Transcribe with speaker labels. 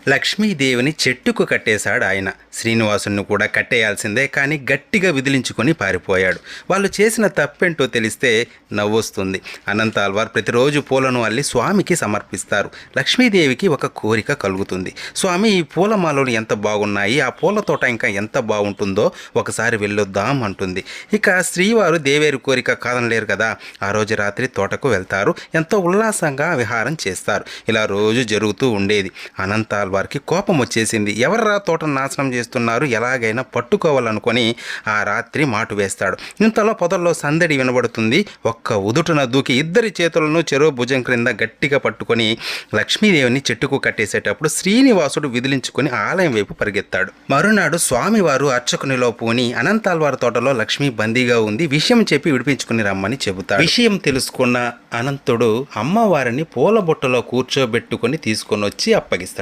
Speaker 1: లక్ష్మీదేవిని చెట్టుకు కట్టేశాడు ఆయన. శ్రీనివాసుని కూడా కట్టేయాల్సిందే, కానీ గట్టిగా విదిలించుకొని పారిపోయాడు. వాళ్ళు చేసిన తప్పేంటో తెలిస్తే నవ్వొస్తుంది. అనంత ఆల్వార్ ప్రతిరోజు పూలను అల్లి స్వామికి సమర్పిస్తారు. లక్ష్మీదేవికి ఒక కోరిక కలుగుతుంది. స్వామి, ఈ పూలమాలలు ఎంత బాగున్నాయి, ఆ పూల తోట ఇంకా ఎంత బాగుంటుందో ఒకసారి వెళ్ళొద్దాం అంటుంది. ఇక శ్రీవారు దేవేరు కోరిక కాదనలేరు కదా. ఆ రోజు రాత్రి తోటకు వెళ్తారు. ఎంతో ఉల్లాసంగా విహారం చేస్తారు. ఇలా రోజు జరుగుతూ ఉండేది. అనంత వారికి కోపం వచ్చేసింది. ఎవర్రా తోటను నాశనం చేస్తున్నారు, ఎలాగైనా పట్టుకోవాలనుకొని ఆ రాత్రి మాటు వేస్తాడు. ఇంతలో పొదల్లో సందడి వినబడుతుంది. ఒక్క ఉదుటున దూకి ఇద్దరి చేతులను చెరో భుజం క్రింద గట్టిగా పట్టుకొని లక్ష్మీదేవిని చెట్టుకు కట్టేసేటప్పుడు శ్రీనివాసుడు విదిలించుకొని ఆలయం వైపు పరిగెత్తాడు. మరునాడు స్వామివారు అర్చకునిలో పూని అనంతాల్వారి తోటలో లక్ష్మి బందీగా ఉంది, విషయం చెప్పి విడిపించుకుని రమ్మని చెబుతాడు. విషయం తెలుసుకున్న అనంతుడు అమ్మవారిని పూల బుట్టలో కూర్చోబెట్టుకొని తీసుకొని వచ్చి అప్పగిస్తాడు.